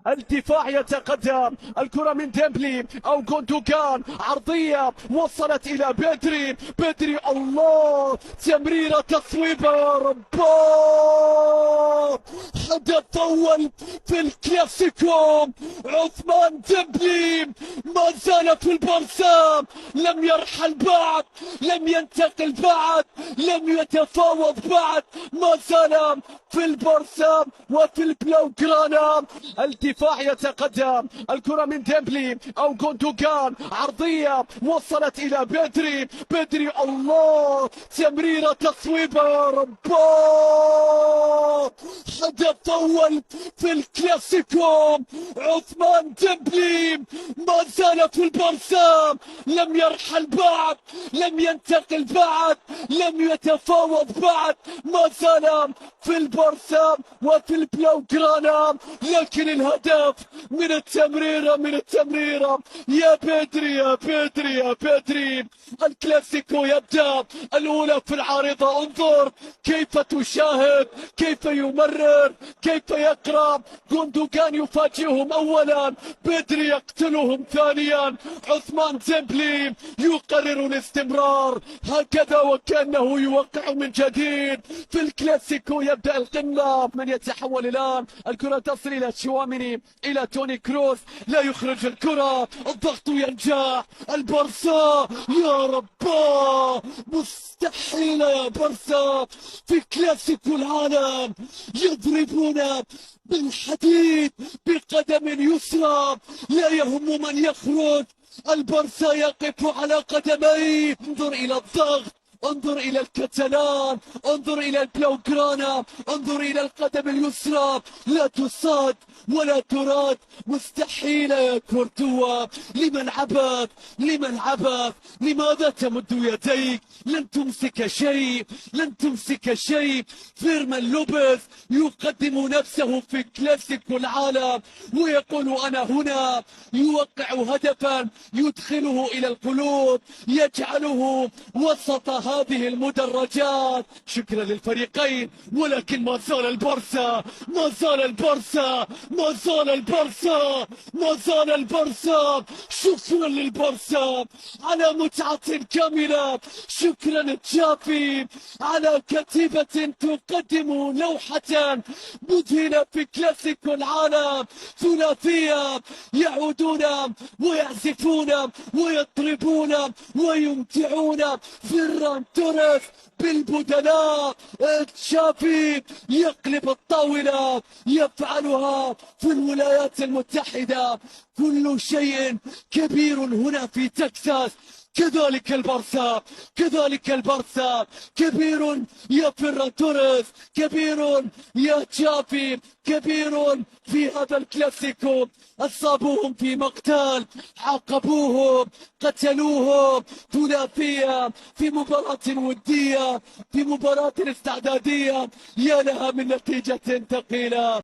الدفاع يتقدم، الكرة من ديمبلي أو جوندوغان، عرضية وصلت إلى بدري. بدري الله، تمريرة تصويبة يا رباه. هدف أول في الكلاسيكو. عثمان ديمبلي ما زال في البرسا، لم يرحل بعد، لم ينتقل بعد، لم يتفاوض بعد، ما زال في البرسا وفي البلوغرانا. الدفاع يتقدم، الكرة من ديمبلي أو جوندوغان، عرضية وصلت إلى بدري. بدري الله، تمريرة تصويبة يا رباه. هدف أول في الكلاسيكو. عثمان ديمبلي ما زال في البرسا، لم يرحل بعد، لم ينتقل بعد، لم يتفاوض بعد، ما زال في البرسا وفي البلوغرانا. لكن الهدف من التمريرة، من التمريرة يا بدري يا بدري يا بدري. الكلاسيكو يبدأ، الأولى في العارضة. انظر كيف تشاهد، كيف يمرر، كيف يقرأ. جوندوغان يفاجئهم أولا، بدري يقتلهم ثانيا. عثمان ديمبلي يقرر الاستمرار، هكذا وكأنه يوقع من جديد في الكلاسيكو. يبدأ القمة، من يتحول الآن. الكرة تصل إلى تشواميني، إلى توني كروس، لا يخرج الكرة، الضغط ينجح. البرسا يا رباه، مستحيل يا برسا في كلاسيكو العالم. يضربون بالحديد بقدم يسرى، لا يهم من يخرج. البرسا يقف على قدميه. انظر إلى الضغط، انظر إلى الكتالان، انظر إلى البلوغرانا، انظر إلى القدم اليسرى، لا تصاد ولا تراد. مستحيل يا كورتوا، لمن عبث، لمن عبث. لماذا تمد يديك؟ لن تمسك شيء، لن تمسك شيء. فيرمان لوبيز يقدم نفسه في كلاسيكو العالم ويقول أنا هنا. يوقع هدفا يدخله إلى القلوب، يجعله وسط هذه المدرجات. شكرا للفريقين، ولكن ما زال البرسا، ما زال البرسا، ما زال البرسا، ما زال البرسا. شكرا للبرسا على متعة كاملة. شكرا تشافي على كتيبة تقدم لوحة مذهلة في كلاسيكو العالم. ثلاثية يعودون ويعزفون ويطربون ويمتعون. فيران توريس بالبدلاء. تشافي يقلب الطاولة، يفعلها في الولايات المتحدة. كل شيء كبير هنا في تكساس. كذلك البرسا، كذلك البرسا. كبير يا فيران توريس، كبير يا تشافي، كبير في هذا الكلاسيكو. أصابوهم في مقتل، عاقبوهم، قتلوهم. ثلاثية في مباراة ودية، في مباراة استعدادية، يا لها من نتيجة ثقيلة.